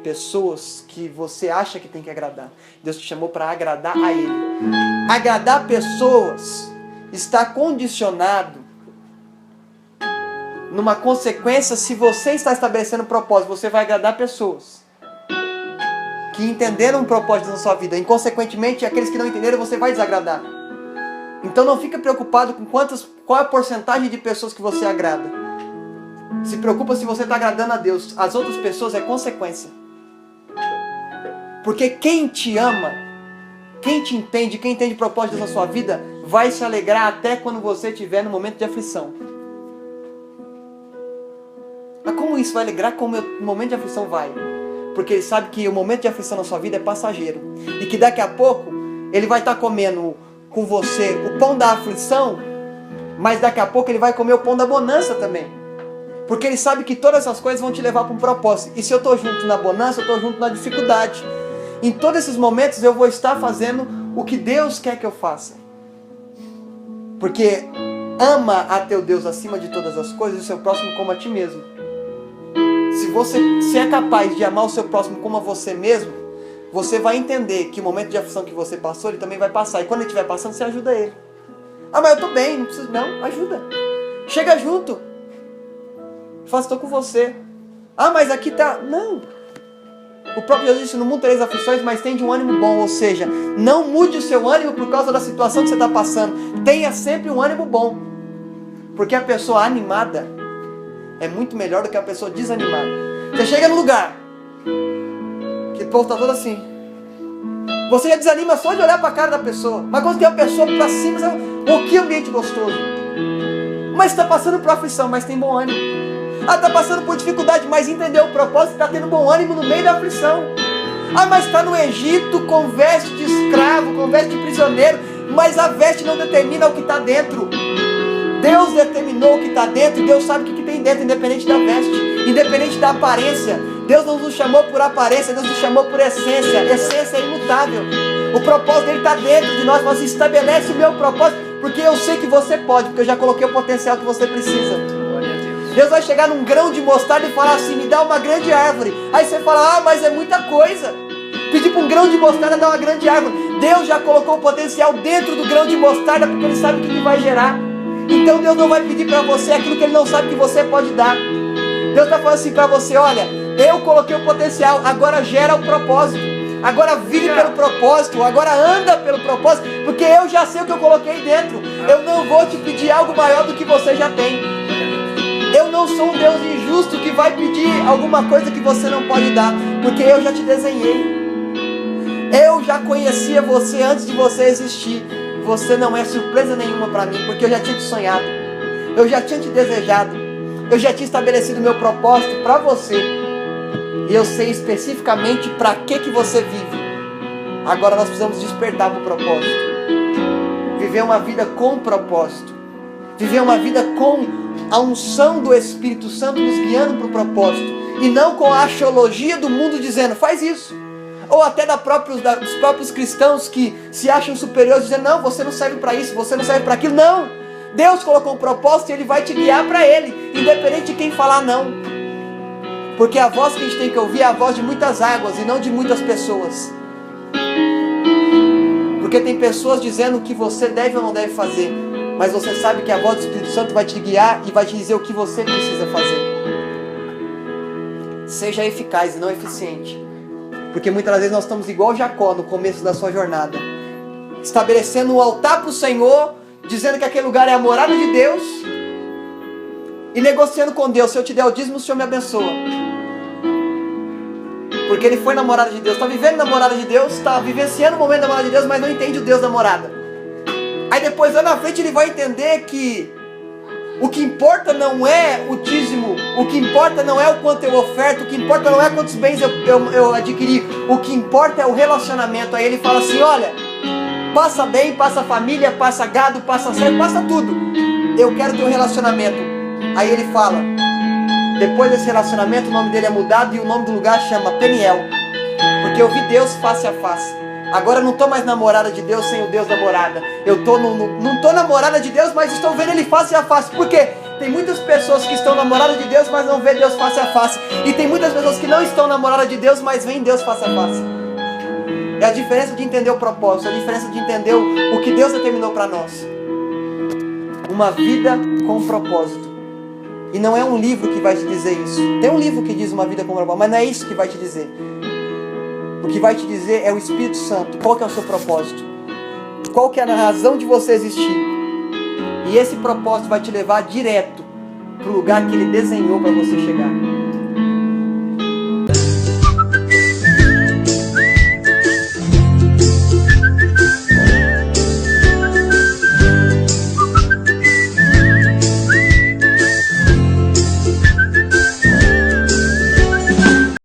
pessoas que você acha que tem que agradar. Deus te chamou para agradar a Ele. Agradar pessoas está condicionado numa consequência. Se você está estabelecendo um propósito, você vai agradar pessoas que entenderam um propósito na sua vida. Inconsequentemente, aqueles que não entenderam, você vai desagradar. Então não fica preocupado com qual é a porcentagem de pessoas que você agrada. Se preocupa se você está agradando a Deus. As outras pessoas é consequência. Porque quem te ama, quem te entende, quem entende propósitos na sua vida, vai se alegrar até quando você estiver no momento de aflição. Mas como isso vai alegrar? Como o momento de aflição vai? Porque ele sabe que o momento de aflição na sua vida é passageiro. E que daqui a pouco ele vai estar comendo com você o pão da aflição, mas daqui a pouco ele vai comer o pão da bonança também. Porque ele sabe que todas essas coisas vão te levar para um propósito. E se eu estou junto na bonança, eu estou junto na dificuldade. Em todos esses momentos eu vou estar fazendo o que Deus quer que eu faça. Porque ama a teu Deus acima de todas as coisas e o seu próximo como a ti mesmo. Se você é capaz de amar o seu próximo como a você mesmo, você vai entender que o momento de aflição que você passou, ele também vai passar. E quando ele estiver passando, você ajuda ele. Ah, mas eu estou bem, não preciso... Não, ajuda. Chega junto. Fala, estou com você. Ah, mas aqui tá... Não. O próprio Jesus disse, no mundo tereis aflições, mas tende um ânimo bom. Ou seja, não mude o seu ânimo por causa da situação que você está passando. Tenha sempre um ânimo bom. Porque a pessoa animada é muito melhor do que a pessoa desanimada. Você chega no lugar que o povo está todo assim. Você já desanima só de olhar para a cara da pessoa. Mas quando tem uma pessoa para cima, você... Oh, que ambiente gostoso. Mas está passando por aflição, mas tem bom ânimo. Ah, está passando por dificuldade, mas entendeu o propósito, está tendo bom ânimo no meio da aflição. Ah, mas está no Egito com veste de escravo, com veste de prisioneiro, mas a veste não determina o que está dentro. Deus determinou o que está dentro, e Deus sabe o que tem dentro, independente da veste, independente da aparência. Deus não nos chamou por aparência, Deus nos chamou por essência. Essência é imutável. O propósito dele está dentro de nós, mas estabelece o meu propósito, porque eu sei que você pode, porque eu já coloquei o potencial que você precisa. Deus vai chegar num grão de mostarda e falar assim, me dá uma grande árvore. Aí você fala, ah, mas é muita coisa. Pedir para um grão de mostarda dar uma grande árvore. Deus já colocou o potencial dentro do grão de mostarda, porque Ele sabe o que vai gerar. Então Deus não vai pedir para você aquilo que Ele não sabe que você pode dar. Deus está falando assim para você, olha, eu coloquei o potencial, agora gera o propósito. Agora vive pelo propósito, agora anda pelo propósito, porque eu já sei o que eu coloquei dentro. Eu não vou te pedir algo maior do que você já tem. Eu não sou um Deus injusto que vai pedir alguma coisa que você não pode dar, porque eu já te desenhei. Eu já conhecia você antes de você existir. Você não é surpresa nenhuma para mim, porque eu já tinha te sonhado. Eu já tinha te desejado. Eu já tinha estabelecido meu propósito para você. E eu sei especificamente para que você vive. Agora nós precisamos despertar para o propósito. Viver uma vida com propósito. Viver uma vida com a unção do Espírito Santo nos guiando para o propósito. E não com a axiologia do mundo dizendo, faz isso. Ou até dos próprios cristãos que se acham superiores, dizendo, não, você não serve para isso, você não serve para aquilo. Não! Deus colocou um propósito e Ele vai te guiar para Ele, independente de quem falar não. Porque a voz que a gente tem que ouvir é a voz de muitas águas e não de muitas pessoas. Porque tem pessoas dizendo o que você deve ou não deve fazer, mas você sabe que a voz do Espírito Santo vai te guiar e vai te dizer o que você precisa fazer. Seja eficaz e não eficiente. Porque muitas vezes nós estamos igual Jacó no começo da sua jornada, estabelecendo um altar para o Senhor, dizendo que aquele lugar é a morada de Deus, e negociando com Deus, se eu te der o dízimo, o Senhor me abençoa. Porque ele foi na morada de Deus, está vivendo na morada de Deus, está vivenciando o momento da morada de Deus, mas não entende o Deus da morada. Aí depois lá na frente ele vai entender que o que importa não é o dízimo, o que importa não é o quanto eu oferto, o que importa não é quantos bens eu adquiri, o que importa é o relacionamento. Aí ele fala assim, olha, passa bem, passa família, passa gado, passa servo, passa tudo. Eu quero ter um relacionamento. Aí ele fala, depois desse relacionamento o nome dele é mudado e o nome do lugar chama Peniel. Porque eu vi Deus face a face. Agora eu não estou mais na morada de Deus sem o Deus da morada. Eu não estou na morada de Deus, mas estou vendo Ele face a face. Por quê? Tem muitas pessoas que estão na morada de Deus, mas não vê Deus face a face. E tem muitas pessoas que não estão na morada de Deus, mas veem Deus face a face. É a diferença de entender o propósito, é a diferença de entender o que Deus determinou para nós. Uma vida com propósito. E não é um livro que vai te dizer isso. Tem um livro que diz uma vida com propósito, mas não é isso que vai te dizer. O que vai te dizer é o Espírito Santo. Qual que é o seu propósito? Qual que é a razão de você existir? E esse propósito vai te levar direto para o lugar que Ele desenhou para você chegar.